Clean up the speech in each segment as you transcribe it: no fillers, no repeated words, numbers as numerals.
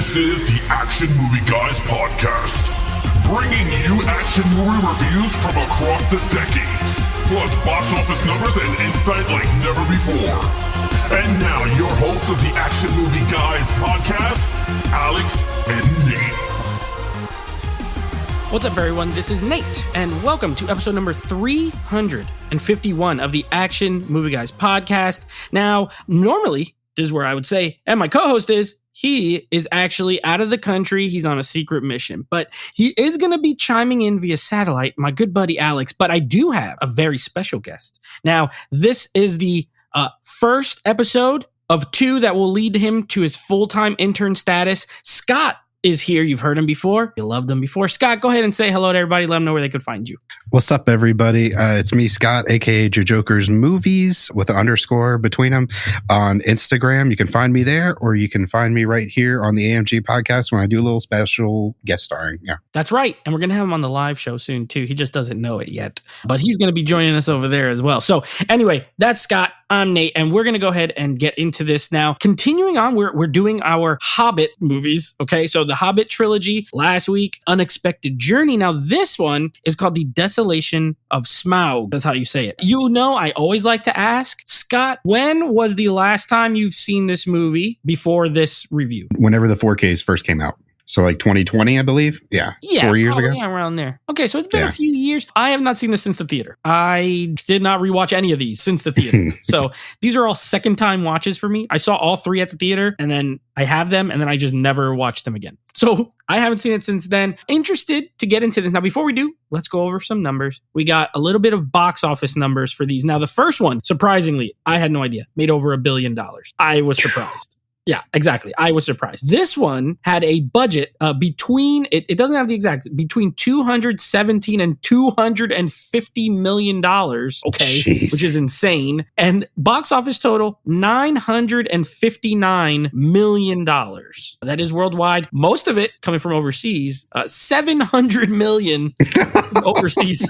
This is the Action Movie Guys podcast, bringing you action movie reviews from across the decades, plus box office numbers and insight like never before. And now, your hosts of the Action Movie Guys podcast, Alex and Nate. What's up, everyone? This is Nate, and welcome to episode number 351 of the Action Movie Guys podcast. Now, normally, this is where I would say, and my co-host he is actually out of the country. He's on a secret mission, but he is going to be chiming in via satellite, my good buddy Alex. But I do have a very special guest. Now, this is the first episode of two that will lead him to his full-time intern status. Scott is here. You've heard him before. You loved him before. Scott, go ahead and say hello to everybody. Let them know where they could find you. What's up, everybody? It's me, Scott, aka Jojoker's Movies with an underscore between them on Instagram. You can find me there, or you can find me right here on the AMG podcast when I do a little special guest starring. Yeah, that's right. And we're going to have him on the live show soon, too. He just doesn't know it yet, but he's going to be joining us over there as well. So anyway, that's Scott. I'm Nate, and we're going to go ahead and get into this now. Continuing on, we're doing our Hobbit movies. Okay, so the Hobbit trilogy last week, Unexpected Journey. Now this one is called the Desolation of Smaug. That's how you say it. You know, I always like to ask, Scott, when was the last time you've seen this movie before this review? Whenever the 4Ks first came out. So like 2020, I believe. Yeah. 4 years ago. Yeah, around there. Okay, so it's been a few years. I have not seen this since the theater. I did not rewatch any of these since the theater. So these are all second time watches for me. I saw all three at the theater, and then I have them, and then I just never watched them again. So I haven't seen it since then. Interested to get into this. Now, before we do, let's go over some numbers. We got a little bit of box office numbers for these. Now, the first one, surprisingly, I had no idea, made over $1 billion. I was surprised. Yeah, exactly. I was surprised. This one had a budget between, it doesn't have the exact, between $217 and $250 million, okay, Jeez. Which is insane. And box office total, $959 million. That is worldwide. Most of it coming from overseas, $700 million overseas.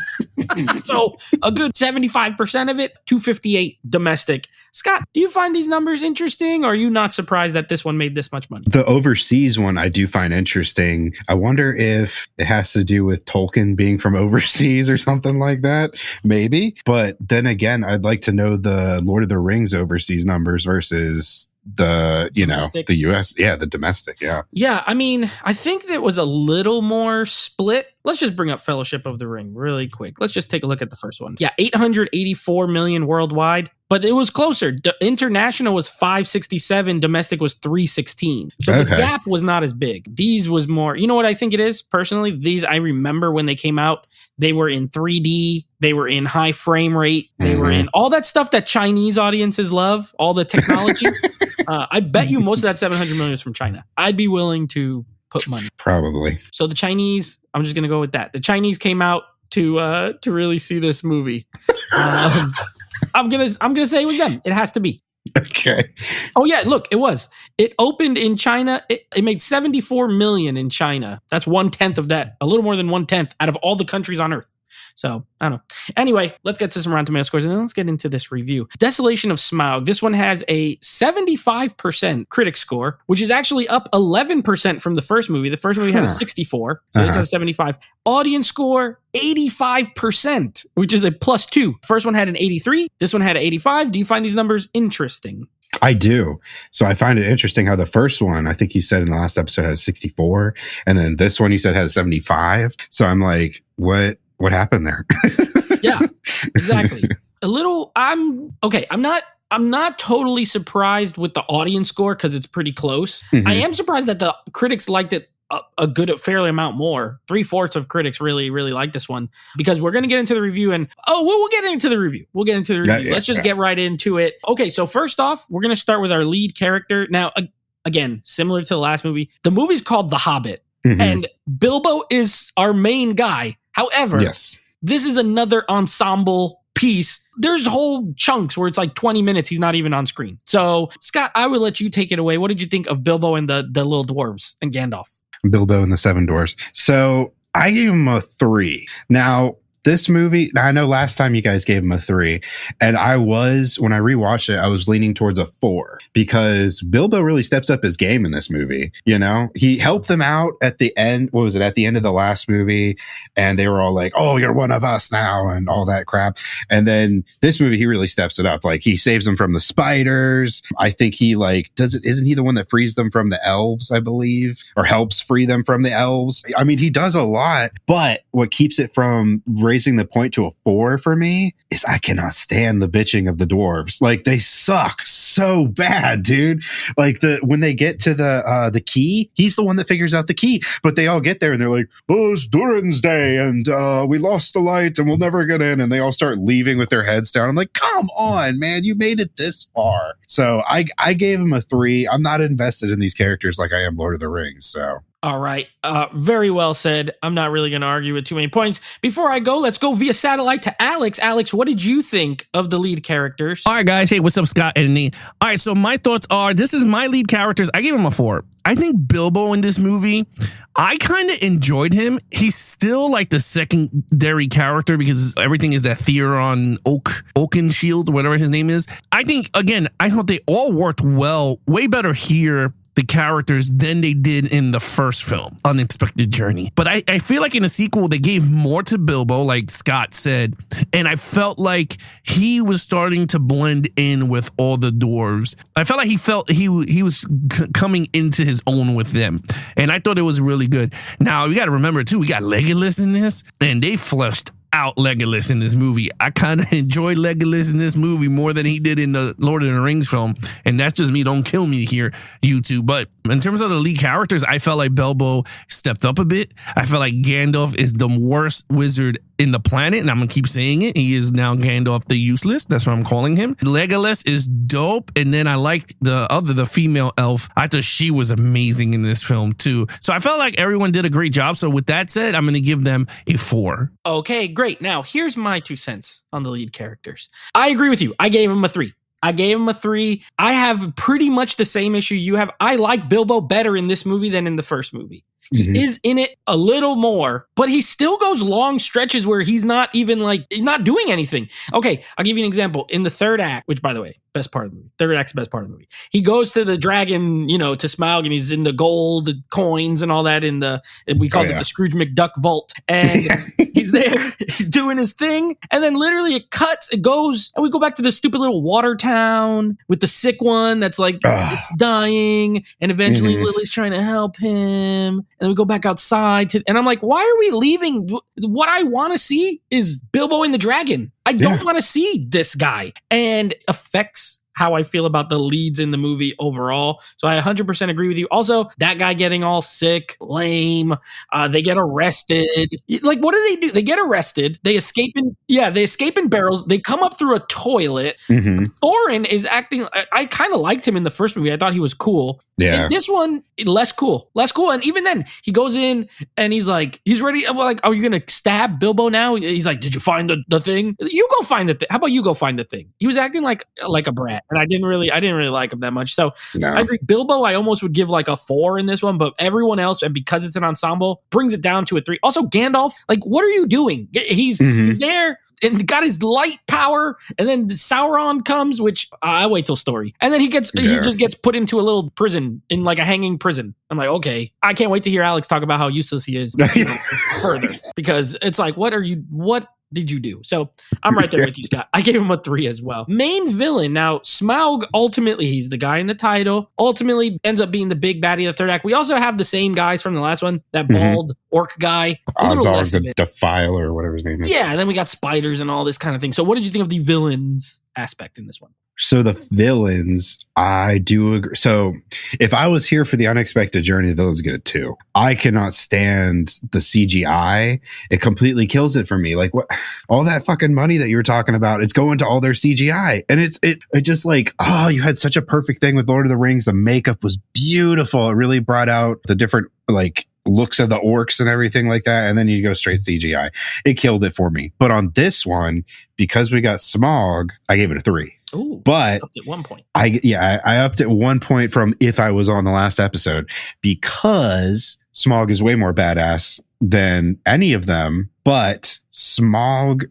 So a good 75% of it, $258 domestic. Scott, do you find these numbers interesting, or are you not surprised that this one made this much money? The overseas one I do find interesting. I wonder if it has to do with Tolkien being from overseas or something like that. Maybe. But then again, I'd like to know the Lord of the Rings overseas numbers versus the, domestic. The US. Yeah, the domestic. Yeah. Yeah. I mean, I think there was a little more split. Let's just bring up Fellowship of the Ring really quick. Let's just take a look at the first one. Yeah, 884 million worldwide, but it was closer. International was 567, domestic was 316. So the gap was not as big. These was more, you know what I think it is? Personally, these, I remember when they came out, they were in 3D, they were in high frame rate, they were in all that stuff that Chinese audiences love, all the technology. I bet you most of that 700 million is from China. I'd be willing to put money. Probably. So the Chinese, I'm just going to go with that. The Chinese came out to really see this movie. I'm gonna say it was them. It has to be. Okay. Oh yeah, look, it was. It opened in China. It made 74 million in China. That's 1/10 of that. A little more than 1/10 out of all the countries on Earth. So, I don't know. Anyway, let's get to some Rotten Tomato scores and then let's get into this review. Desolation of Smaug. This one has a 75% critic score, which is actually up 11% from the first movie. The first movie had a 64, so this has 75. Audience score, 85%, which is a +2. First one had an 83. This one had an 85. Do you find these numbers interesting? I do. So I find it interesting how the first one, I think you said in the last episode, had a 64. And then this one you said had a 75. So I'm like, what happened there? Yeah, exactly. I'm not totally surprised with the audience score because it's pretty close. I am surprised that the critics liked it a fairly amount more. 3/4 of critics really, really like this one, because we're going to get into the review and we'll get into the review. Let's just get right into it. Okay. So first off, we're going to start with our lead character. Now, again, similar to the last movie, the movie's called The Hobbit and Bilbo is our main guy. However, this is another ensemble piece. There's whole chunks where it's like 20 minutes. He's not even on screen. So Scott, I will let you take it away. What did you think of Bilbo and the little dwarves and Gandalf? Bilbo and the Seven Dwarfs. So I gave him a 3. Now, this movie, I know last time you guys gave him a 3, and when I rewatched it, I was leaning towards a 4 because Bilbo really steps up his game in this movie. You know, he helped them out at the end. What was it? At the end of the last movie, and they were all like, "Oh, you're one of us now," and all that crap. And then this movie, he really steps it up. Like, he saves them from the spiders. I think he isn't he the one that frees them from the elves, I believe, or helps free them from the elves? I mean, he does a lot, but what keeps it from raising the point to a 4 for me is I cannot stand the bitching of the dwarves. Like, they suck so bad, dude. Like, when they get to the key, he's the one that figures out the key, but they all get there and they're like, "Oh, it's Durin's day, and we lost the light and we'll never get in," and they all start leaving with their heads down. I'm like, come on, man, you made it this far. So I gave him a 3. I'm not invested in these characters like I am Lord of the Rings, so. All right. Very well said. I'm not really going to argue with too many points. Before I go, let's go via satellite to Alex. Alex, what did you think of the lead characters? All right, guys. Hey, what's up, Scott and Nate? All right, so my thoughts are, this is my lead characters. I gave him a 4. I think Bilbo in this movie, I kind of enjoyed him. He's still like the secondary character because everything is that Theron Oakenshield, whatever his name is. I think, again, I thought they all worked well, way better here, the characters, than they did in the first film, Unexpected Journey. But I feel like in the sequel, they gave more to Bilbo, like Scott said, and I felt like he was starting to blend in with all the dwarves. I felt like he was coming into his own with them, and I thought it was really good. Now, you got to remember, too, we got Legolas in this, and they fleshed out Legolas in this movie. I kind of enjoyed Legolas in this movie more than he did in the Lord of the Rings film, and that's just me. Don't kill me here, you two. But in terms of the lead characters, I felt like Bilbo stepped up a bit. I felt like Gandalf is the worst wizard in the planet, and I'm gonna keep saying it. He is now Gandalf the Useless. That's what I'm calling him. Legolas is dope, and then I liked the female elf. I thought she was amazing in this film too. So I felt like everyone did a great job. So with that said, I'm gonna give them a 4. Okay, great. Now, here's my 2 cents on the lead characters. I agree with you. I gave him a 3. I have pretty much the same issue you have. I like Bilbo better in this movie than in the first movie. He is in it a little more, but he still goes long stretches where he's not even he's not doing anything. Okay, I'll give you an example. In the third act, which by the way, best part of the movie. Third act's the best part of the movie. He goes to the dragon, to Smaug, and he's in the gold coins and all that we call it the Scrooge McDuck vault. And he's there, he's doing his thing, and then literally it goes, and we go back to the stupid little water town with the sick one that's it's dying, and eventually Lily's trying to help him. And then we go back outside and I'm like, why are we leaving? What I want to see is Bilbo and the dragon. I don't want to see this guy. And affects how I feel about the leads in the movie overall. So I 100% agree with you. Also, that guy getting all sick, lame. They get arrested. What do? They get arrested. They escape in barrels. They come up through a toilet. Thorin is acting. I kind of liked him in the first movie. I thought he was cool. Yeah. In this one, less cool. And even then, he goes in and he's ready. I'm like, are you going to stab Bilbo now? He's like, did you find the thing? You go find the thing. How about you go find the thing? He was acting like a brat. And I didn't really like him that much. So I agree. Bilbo, I almost would give a 4 in this one, but everyone else, and because it's an ensemble, brings it down to a 3. Also, Gandalf, what are you doing? He's there and got his light power, and then Sauron comes, which I wait till story, and then he just gets put into a little prison, in a hanging prison. I'm like, okay, I can't wait to hear Alex talk about how useless he is further, because it's what did you do? So I'm right there with you, Scott. I gave him a 3 as well. Main villain. Now, Smaug, ultimately, he's the guy in the title. Ultimately, ends up being the big baddie of the third act. We also have the same guys from the last one, that bald orc guy. Ozark the Defiler, or whatever his name is. Yeah, and then we got spiders and all this kind of thing. So what did you think of the villains aspect in this one? So the villains, I do agree. So if I was here for the Unexpected Journey, the villains get a 2. I cannot stand the CGI. It completely kills it for me. What all that fucking money that you were talking about, it's going to all their CGI. And it just you had such a perfect thing with Lord of the Rings. The makeup was beautiful. It really brought out the different looks of the orcs and everything like that, and then you go straight CGI. It killed it for me. But on this one, because we got Smaug, I gave it a 3. Ooh, but upped at 1 point. I upped it 1 point from if I was on the last episode, because Smaug is way more badass than any of them. But Smaug,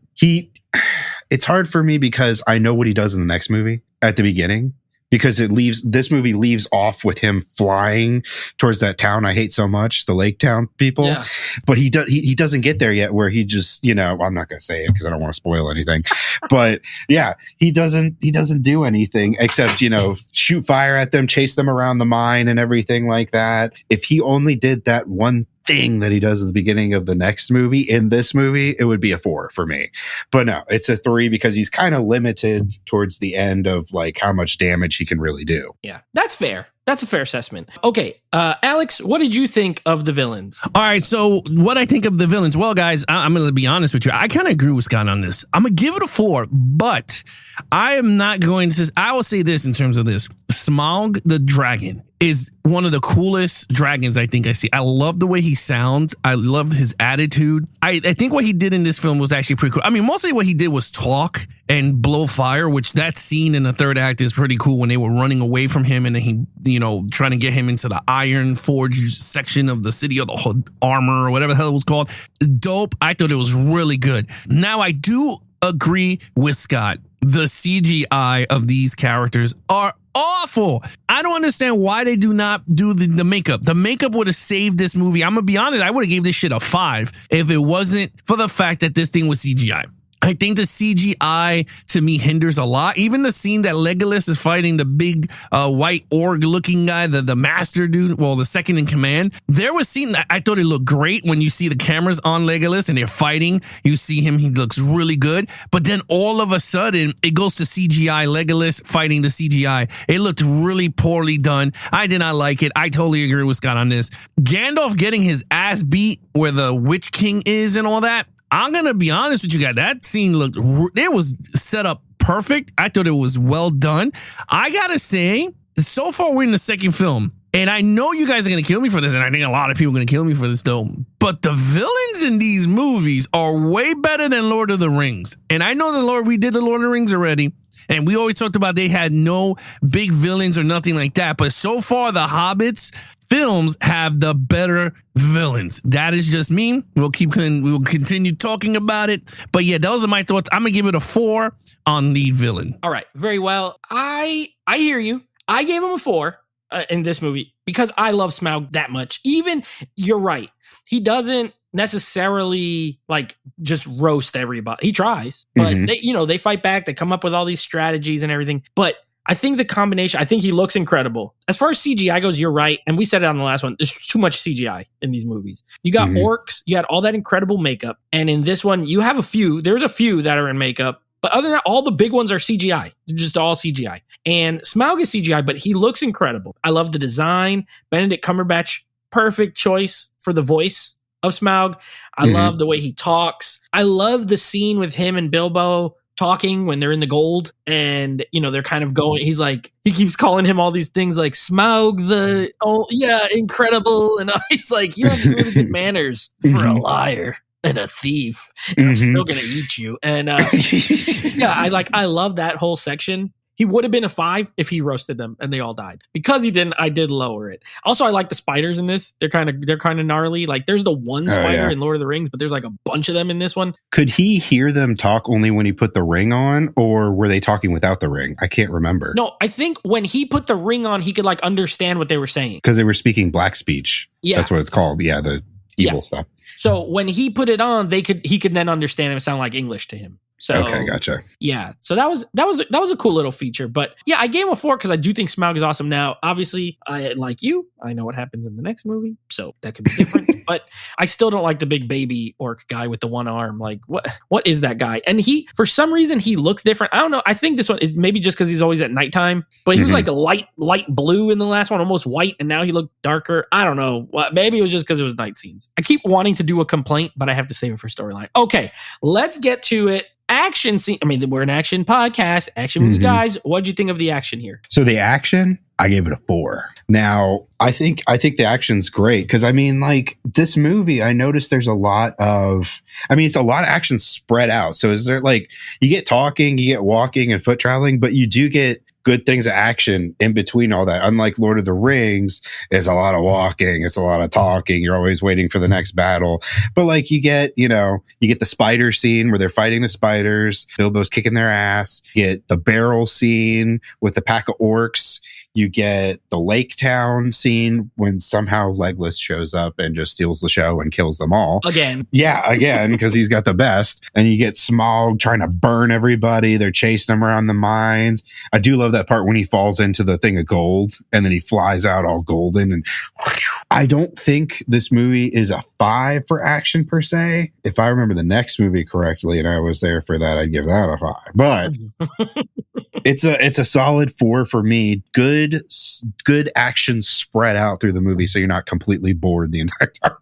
it's hard for me because I know what he does in the next movie at the beginning. Because this movie leaves off with him flying towards that town I hate so much, the Lake Town people. Yeah. But he doesn't get there yet, where he just, I'm not going to say it because I don't want to spoil anything. But yeah, he doesn't do anything except, shoot fire at them, chase them around the mine and everything like that. If he only did that one thing that he does at the beginning of the next movie, in this movie, it would be a 4 for me. But no, it's a 3 because he's kind of limited towards the end of like how much damage he can really do. Yeah, that's fair. That's a fair assessment. Okay, Alex, what did you think of the villains? All right, so what I think of the villains, well, guys, I'm going to be honest with you. I kind of agree with Scott on this. I'm going to give it a 4, but I am not going to, I will say this in terms of this. Smaug the dragon is one of the coolest dragons I think I see. I love the way he sounds. I love his attitude. I think what he did in this film was actually pretty cool. I mean, mostly what he did was talk and blow fire, which that scene in the third act is pretty cool when they were running away from him and he, trying to get him into the Iron Forge section of the city of the armor or whatever the hell it was called. It's dope. I thought it was really good. Now, I do agree with Scott. The CGI of these characters are awful. I don't understand why they do not do the makeup. The makeup would have saved this movie. I'm going to be honest. I would have gave this shit a 5 if it wasn't for the fact that this thing was CGI. I think the CGI to me hinders a lot. Even the scene that Legolas is fighting the big white orc looking guy, the master dude, well, the second in command. There was scene that I thought it looked great when you see the cameras on Legolas and they're fighting. You see him, he looks really good. But then all of a sudden it goes to CGI, Legolas fighting the CGI. It looked really poorly done. I did not like it. I totally agree with Scott on this. Gandalf getting his ass beat where the Witch King is and all that. I'm going to be honest with you guys. That scene it was set up perfect. I thought it was well done. I got to say, so far we're in the second film. And I know you guys are going to kill me for this. And I think a lot of people are going to kill me for this though. But the villains in these movies are way better than Lord of the Rings. And I know we did the Lord of the Rings already. And we always talked about they had no big villains or nothing like that. But so far, the Hobbits films have the better villains. That is just me. We'll continue talking about it. But yeah, those are my thoughts. I'm going to give it a 4 on the villain. All right. Very well. I hear you. I gave him a 4 in this movie because I love Smaug that much. Even, you're right. He doesn't necessarily like just roast everybody. He tries, but they fight back. They come up with all these strategies and everything. But I think the combination, I think he looks incredible. As far as CGI goes, you're right. And we said it on the last one. There's too much CGI in these movies. You got orcs, you had all that incredible makeup. And in this one, you have there's a few that are in makeup. But other than that, all the big ones are CGI. They're just all CGI. And Smaug is CGI, but he looks incredible. I love the design. Benedict Cumberbatch, perfect choice for the voice of Smaug. I love the way he talks. I love the scene with him and Bilbo talking when they're in the gold and they're kind of going, he keeps calling him all these things like Smaug incredible, and he's like, you have really good manners for a liar and a thief, and I'm still gonna eat you. And I love that whole section. He would have been a 5 if he roasted them and they all died. Because he didn't, I did lower it. Also, I like the spiders in this. They're kind of gnarly. Like there's the one spider in Lord of the Rings, but there's like a bunch of them in this one. Could he hear them talk only when he put the ring on, or were they talking without the ring? I can't remember. No, I think when he put the ring on, he could like understand what they were saying. Because they were speaking black speech. Yeah. That's what it's called. Yeah, the evil stuff. So when he put it on, he could then understand and sound like English to him. So, okay, gotcha. Yeah, so that was a cool little feature. But yeah, I gave him a 4 because I do think Smaug is awesome. Now, obviously, I know what happens in the next movie, so that could be different. But I still don't like the big baby orc guy with the one arm. Like, what is that guy? And for some reason, he looks different. I don't know. I think this one, maybe just because he's always at nighttime. But he was like a light blue in the last one, almost white, and now he looked darker. I don't know. Maybe it was just because it was night scenes. I keep wanting to do a complaint, but I have to save it for storyline. Okay, let's get to it. Action scene. I mean, we're an action podcast, action movie guys. What'd you think of the action here? So the action, I gave it a 4. Now, I think the action's great because I mean, like this movie, I noticed there's it's a lot of action spread out. So is there like you get talking, you get walking and foot traveling, but you do get good things of action in between all that. Unlike Lord of the Rings, it's a lot of walking, it's a lot of talking. You're always waiting for the next battle. But like you get the spider scene where they're fighting the spiders. Bilbo's kicking their ass. You get the barrel scene with the pack of orcs. You get the Lake Town scene when somehow Legolas shows up and just steals the show and kills them all. Again. Yeah, again, because he's got the best. And you get Smaug trying to burn everybody. They're chasing him around the mines. I do love that part when he falls into the thing of gold and then he flies out all golden. And I don't think this movie is a 5 for action per se. If I remember the next movie correctly and I was there for that, I'd give that a 5. But it's a solid 4 for me. Good action spread out through the movie so you're not completely bored the entire time.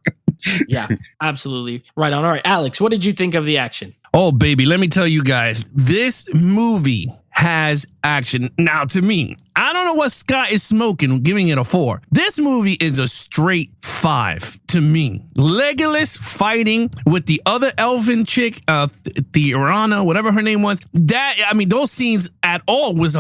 Yeah, absolutely. Right on. All right, Alex, what did you think of the action? Oh, baby, let me tell you guys, this movie has action. Now, to me, I don't know what Scott is smoking, giving it a 4. This movie is a straight 5 to me. Legolas fighting with the other elven chick, Theorana, whatever her name was. Those scenes at all is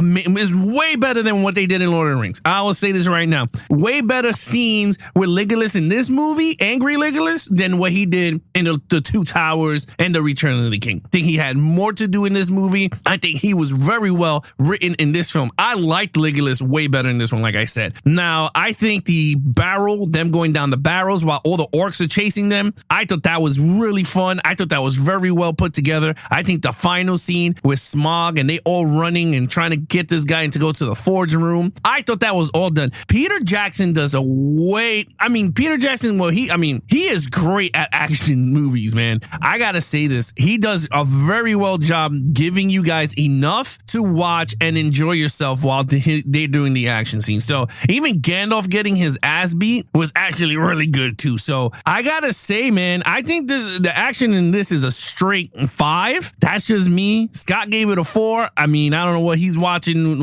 way better than what they did in Lord of the Rings. I will say this right now. Way better scenes with Legolas in this movie, Angry Legolas, than what he did in the Two Towers and the Return of the King. I think he had more to do in this movie. I think he was very well written in this film. I liked Legolas way better in this one, like I said. Now, I think them going down the barrels while all the orcs are chasing them, I thought that was really fun. I thought that was very well put together. I think the final scene with Smaug and they all running and trying to get this guy to go to the forge room, I thought that was all done. Peter Jackson does he is great at action movies, man. I gotta say this. He does a very well job giving you guys enough to watch and enjoy yourself while they're doing the action scene. So even Gandalf getting his ass beat was actually really good too. So I gotta say, man, I think the action in this is a straight 5. That's just me. Scott gave it a 4. I don't know what he's watching.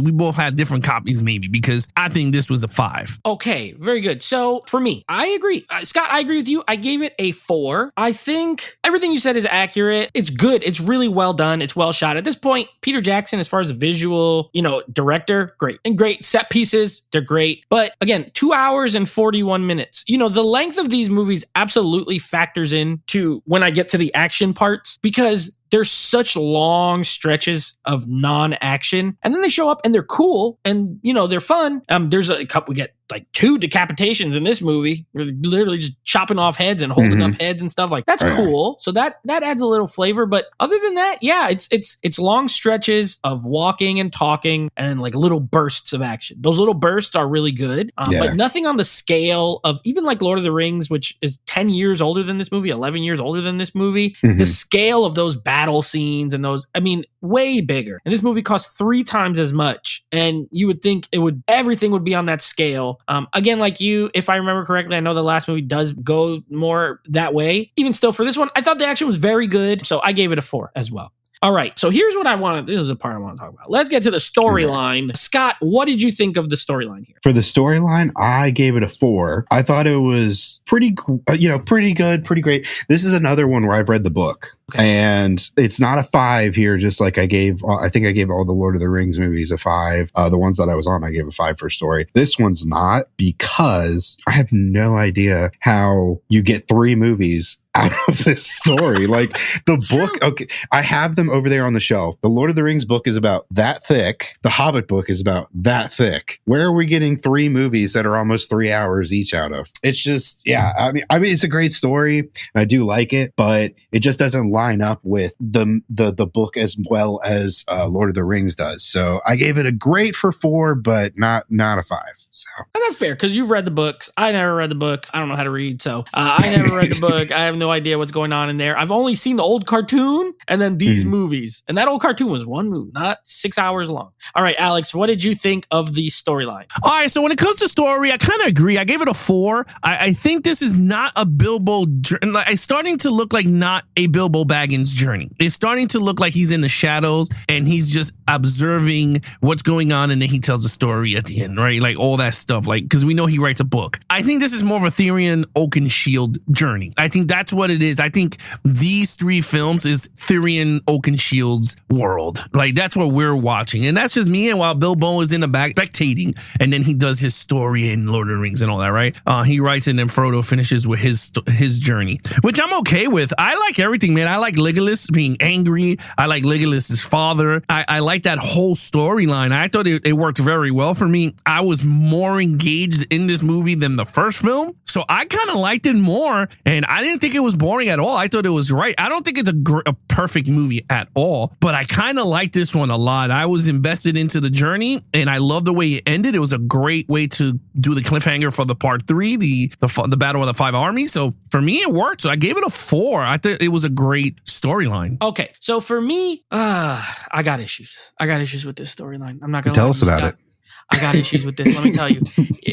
We both had different copies maybe, because I think this was a 5. Okay, very good. So for me, I agree. Scott, I agree with you. I gave it a 4. I think everything you said is accurate. It's good. It's really well done. It's well shot. At this point, Peter Jackson, as far as a visual, director, great. And great set pieces, they're great. But again, 2 hours and 41 minutes. The length of these movies absolutely factors into when I get to the action parts, because there's such long stretches of non-action, and then they show up and they're cool and they're fun. There's a couple, we get like 2 decapitations in this movie. We're literally just chopping off heads and holding up heads and stuff like that's cool. So that adds a little flavor. But other than that, yeah, it's long stretches of walking and talking and like little bursts of action. Those little bursts are really good, but nothing on the scale of even like Lord of the Rings, which is 10 years older than this movie, 11 years older than this movie. The scale of those battle scenes and those, way bigger. And this movie cost 3 times as much. And you would think everything would be on that scale. Again, like you, if I remember correctly, I know the last movie does go more that way. Even still, for this one, I thought the action was very good. So I gave it a 4 as well. All right, so here's what I wanted. This is the part I want to talk about. Let's get to the storyline. Scott, what did you think of the storyline here? For the storyline, I gave it a 4. I thought it was pretty good, pretty great. This is another one where I've read the book. Okay. And it's not a 5 here, just like I think I gave all the Lord of the Rings movies a 5. The ones that I was on, I gave a 5 for story. This one's not, because I have no idea how you get 3 movies out of this story. Like the book, okay, I have them over there on the shelf. The Lord of the Rings book is about that thick. The Hobbit book is about that thick. Where are we getting 3 movies that are almost 3 hours each out of? It's just, I mean, it's a great story and I do like it, but it just doesn't line up with the book as well as Lord of the Rings does. So I gave it a great for 4, but not a 5. So. And that's fair, because you've read the books. I never read the book. I don't know how to read, so I never read the book. I have no idea what's going on in there. I've only seen the old cartoon and then these movies. And that old cartoon was 1 movie, not 6 hours long. All right, Alex, what did you think of the storyline? All right, so when it comes to story, I kind of agree. I gave it a 4. I think this is not a Bilbo. It's starting to look like not a Bilbo Bill Baggins' journey. It's starting to look like he's in the shadows and he's just observing what's going on, and then he tells a story at the end, right? Like all that stuff, like, because we know he writes a book. I think this is more of a Tyrion Oakenshield journey. I think that's what it is. I think these 3 films is Tyrion Oakenshield's world. Like, that's what we're watching. And that's just me, and while Bilbo is in the back spectating, and then he does his story in Lord of the Rings and all that, right? He writes, and then Frodo finishes with his journey, which I'm okay with. I like everything, man. I like Legolas being angry. I like Legolas's father. I like that whole storyline. I thought it worked very well for me. I was more engaged in this movie than the first film, so I kind of liked it more, and I didn't think it was boring at all. I thought it was right. I don't think it's a perfect movie at all, but I kind of like this one a lot. I was invested into the journey, and I love the way it ended. It was a great way to do the cliffhanger for the part 3, the Battle of the 5 Armies. So for me, it worked. So I gave it a 4. I thought it was a great storyline. Okay, so for me, I got issues. I got issues with this storyline. I'm not gonna tell us about it. I got issues with this. Let me tell you,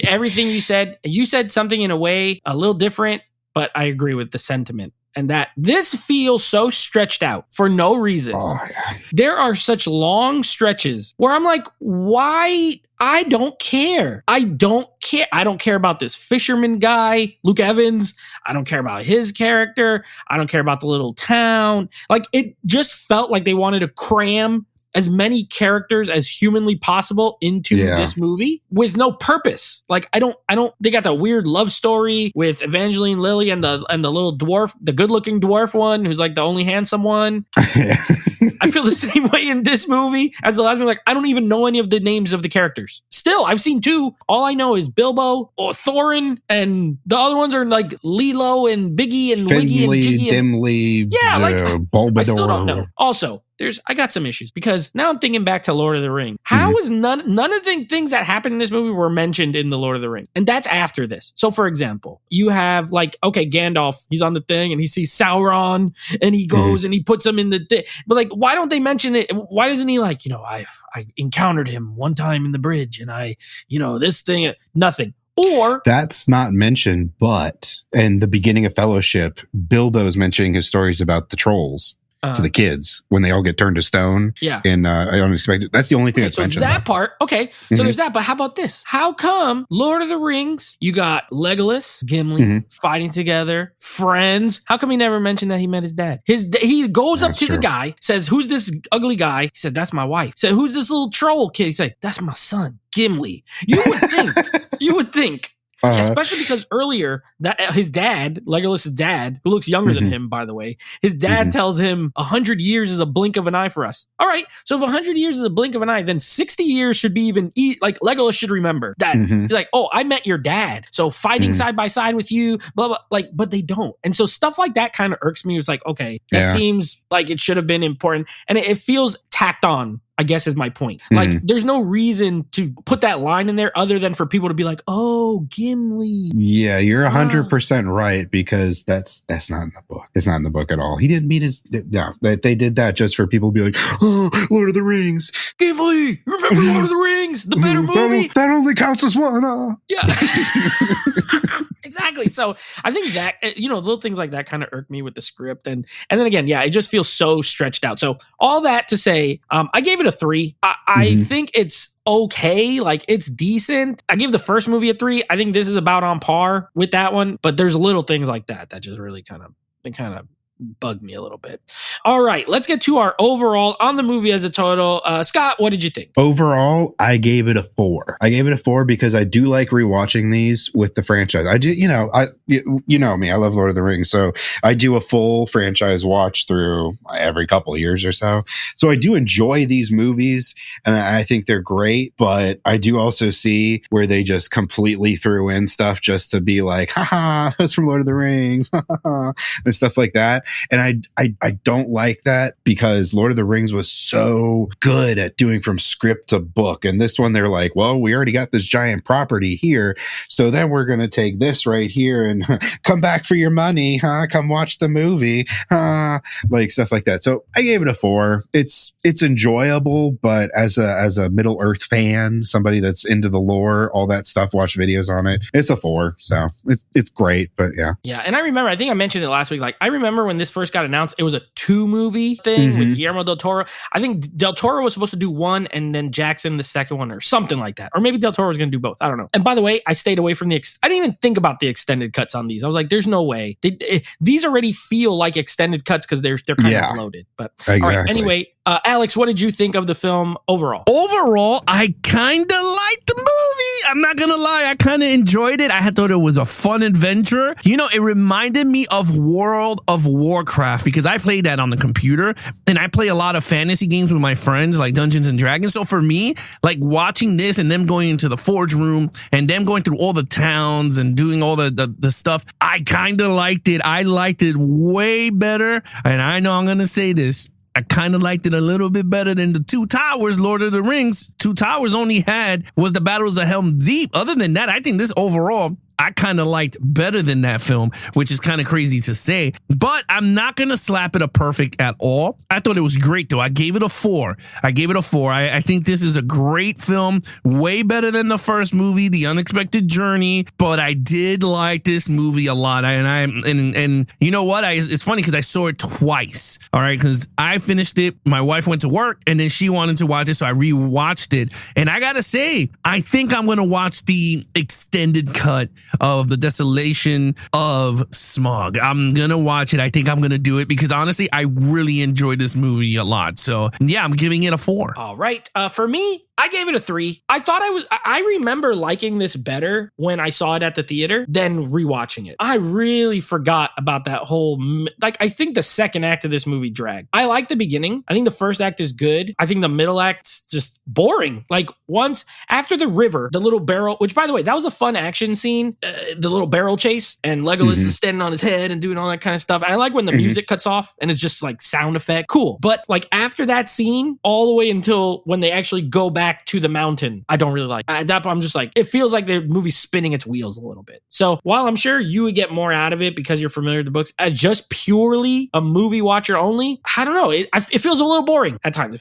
everything you said something in a way a little different, but I agree with the sentiment. And that this feels so stretched out for no reason. Oh, yeah. There are such long stretches where I'm like, why? I don't care. I don't care. I don't care about this fisherman guy, Luke Evans. I don't care about his character. I don't care about the little town. Like, it just felt like they wanted to cram as many characters as humanly possible into this movie with no purpose. Like, I don't, they got that weird love story with Evangeline Lilly and the little dwarf, the good looking dwarf one who's like the only handsome one. I feel the same way in this movie as the last movie. Like, I don't even know any of the names of the characters. Still, I've seen 2. All I know is Bilbo or Thorin, and the other ones are like Lilo and Biggie and Wiggy and Jiggy. Dimly, Bulbador. I still don't know. Also, I got some issues because now I'm thinking back to Lord of the Rings. How is none of the things that happened in this movie were mentioned in the Lord of the Rings? And that's after this. So for example, you have like, okay, Gandalf, he's on the thing and he sees Sauron and he goes and he puts him in the thing. But like, why don't they mention it? Why doesn't he like, I encountered him one time in the bridge and this thing, nothing. Or that's not mentioned, but in the beginning of Fellowship, Bilbo's mentioning his stories about the trolls. To the kids when they all get turned to stone. Yeah. And I unexpected. That's the only thing that's mentioned. That part. Okay. So there's that. But how about this? How come Lord of the Rings, you got Legolas, Gimli fighting together, friends. How come he never mentioned that he met his dad? He goes up to the guy, says, "Who's this ugly guy?" He said, "That's my wife." He said, "Who's this little troll kid?" He said, "That's my son, Gimli." You would think. Especially because earlier that his dad, Legolas' dad, who looks younger than him, by the way, his dad tells him 100 years is a blink of an eye for us. All right, so if 100 years is a blink of an eye, then 60 years should be like Legolas should remember that. He's like, oh, I met your dad, so fighting side by side with you, blah blah. Like, but they don't, and so stuff like that kind of irks me. It's like, okay, that seems like it should have been important, and it feels tacked on, I guess, is my point. Like, there's no reason to put that line in there other than for people to be like, oh, Gimli. Yeah, you're 100% right, because that's not in the book. It's not in the book at all. He didn't meet his... Yeah, they did that just for people to be like, oh, Lord of the Rings. Gimli! Remember Lord of the Rings? The better movie? That only counts as one. Yeah. Exactly. So I think that, little things like that kind of irk me with the script. And then again, yeah, it just feels so stretched out. So all that to say, I gave it a 3. I think it's okay. Like, it's decent. I gave the first movie a 3. I think this is about on par with that one, but there's little things like that just really kind of bugged me a little bit. All right, let's get to our overall on the movie as a total. Scott, what did you think? Overall, I gave it a 4. I gave it a 4 because I do like rewatching these with the franchise. I do, you know me, I love Lord of the Rings, so I do a full franchise watch through every couple of years or so. So I do enjoy these movies, and I think they're great, but I do also see where they just completely threw in stuff just to be like, haha, that's from Lord of the Rings, and stuff like that. And I don't like that, because Lord of the Rings was so good at doing from script to book. And this one, they're like, well, we already got this giant property here, so then we're going to take this right here and come back for your money, huh? Come watch the movie, like stuff like that. So I gave it a 4. It's enjoyable, but as a Middle Earth fan, somebody that's into the lore, all that stuff, watch videos on it, it's a 4. So it's great, but yeah. Yeah, and I remember, I think I mentioned it last week. Like, I remember when this first got announced, it was a 2-movie thing with Guillermo del Toro. I think Del Toro was supposed to do one and then Jackson the second one or something like that. Or maybe Del Toro was going to do both. I don't know. And by the way, I stayed away from I didn't even think about the extended cuts on these. I was like, there's no way. These already feel like extended cuts because they're kind of loaded. But exactly. All right, anyway, Alex, what did you think of the film overall? Overall, I kind of liked the movie. I'm not going to lie. I kind of enjoyed it. I thought it was a fun adventure. You know, it reminded me of World of Warcraft because I played that on the computer and I play a lot of fantasy games with my friends like Dungeons and Dragons. So for me, like watching this and them going into the Forge Room and them going through all the towns and doing all the stuff, I kind of liked it. I liked it way better. And I know I'm going to say this. I kind of liked it a little bit better than the Two Towers, Lord of the Rings. Two Towers only was the Battles of Helm's Deep. Other than that, I think this overall, I kind of liked better than that film, which is kind of crazy to say, but I'm not going to slap it a perfect at all. I thought it was great though. I gave it a 4. I think this is a great film, way better than the first movie, The Unexpected Journey, but I did like this movie a lot. And you know what? It's funny because I saw it twice. All right. Because I finished it. My wife went to work and then she wanted to watch it. So I rewatched it. And I got to say, I think I'm going to watch the extended cut of the Desolation of Smaug. I'm gonna watch it. I think I'm gonna do it because honestly, I really enjoyed this movie a lot. So yeah, I'm giving it a 4. All right. For me, I gave it a 3. I remember liking this better when I saw it at the theater than rewatching it. I really forgot about that whole, I think the second act of this movie dragged. I like the beginning. I think the first act is good. I think the middle act's just boring. Like once after the river, the little barrel, which by the way, that was a fun action scene, the little barrel chase and Legolas is standing on his head and doing all that kind of stuff. I like when the music cuts off and it's just like sound effect. Cool. But like after that scene, all the way until when they actually go back to the mountain, I don't really like. At that point, I'm just like, it feels like the movie's spinning its wheels a little bit. So while I'm sure you would get more out of it because you're familiar with the books, as just purely a movie watcher only, I don't know. It feels a little boring at times.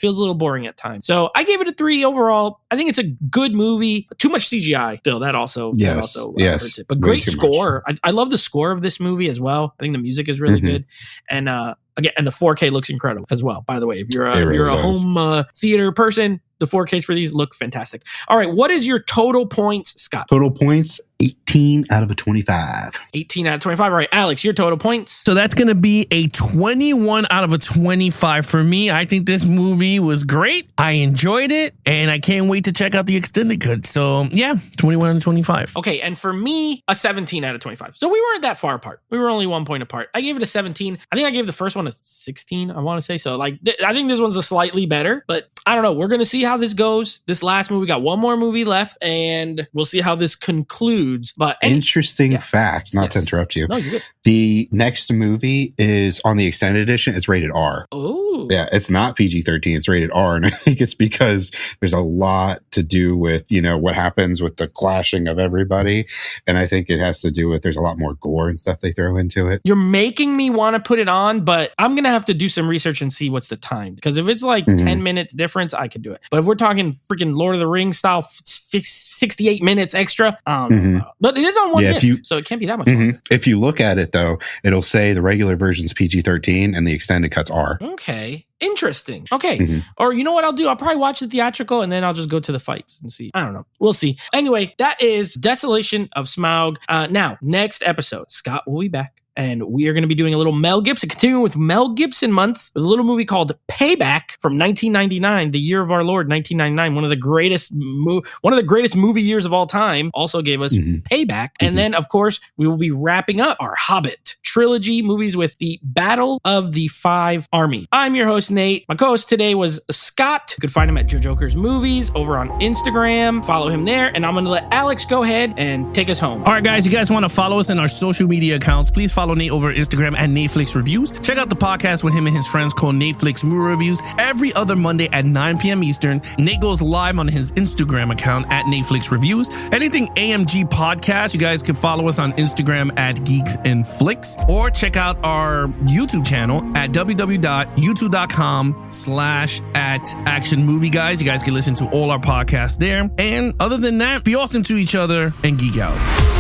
So I gave it a 3 overall. I think it's a good movie. Too much CGI still. That also hurts it. But great score. I love the score of this movie as well. I think the music is really good. And again, and the 4K looks incredible as well. By the way, if you're a home theater person, the 4Ks for these look fantastic. All right, what is your total points, Scott? Total points, 18 out of a 25. 18 out of 25. All right, Alex, your total points? So that's going to be a 21 out of a 25 for me. I think this movie was great. I enjoyed it, and I can't wait to check out the extended cut. So yeah, 21 out of 25. Okay, and for me, a 17 out of 25. So we weren't that far apart. We were only 1 point apart. I gave it a 17. I think I gave the first one a 16, I want to say. So like, I think this one's a slightly better, but I don't know. We're going to see how this goes. This last movie, we got one more movie left, and we'll see how this concludes. But interesting fact, not to interrupt you. No, you're good. The next movie is on the extended edition. It's rated R. Oh, yeah, it's not PG-13. It's rated R, and I think it's because there's a lot to do with what happens with the clashing of everybody, and I think it has to do with there's a lot more gore and stuff they throw into it. You're making me want to put it on, but I'm gonna have to do some research and see what's the time, because if it's like 10 minutes difference, I could do it. But if we're talking freaking Lord of the Rings style, 68 minutes extra, but it is on one disc, so it can't be that much longer. If you look at it though, it'll say the regular version's PG-13 and the extended cuts are. Okay. Interesting. Okay. Or you know what I'll do? I'll probably watch the theatrical and then I'll just go to the fights and see. I don't know. We'll see. Anyway, that is Desolation of Smaug. Now, next episode, Scott will be back. And we are going to be doing a little Mel Gibson, continuing with Mel Gibson month, with a little movie called Payback from 1999, the year of our Lord, 1999. One of the greatest movie years of all time. Also gave us Payback. And then, of course, we will be wrapping up our Hobbit trilogy movies with the Battle of the Five Armies. I'm your host, Nate. My co-host today was Scott. You could find him at Joe Joker's Movies over on Instagram. Follow him there. And I'm going to let Alex go ahead and take us home. All right, guys, you guys want to follow us in our social media accounts, please follow Nate over Instagram at Netflix Reviews. Check out the podcast with him and his friends called Netflix Movie Reviews every other Monday at 9 p.m. Eastern. Nate goes live on his Instagram account at Netflix Reviews. Anything AMG Podcast, you guys can follow us on Instagram at Geeks and Flicks, or check out our YouTube channel at www.youtube.com/@actionmovieguys. You guys can listen to all our podcasts there. And other than that, be awesome to each other and geek out.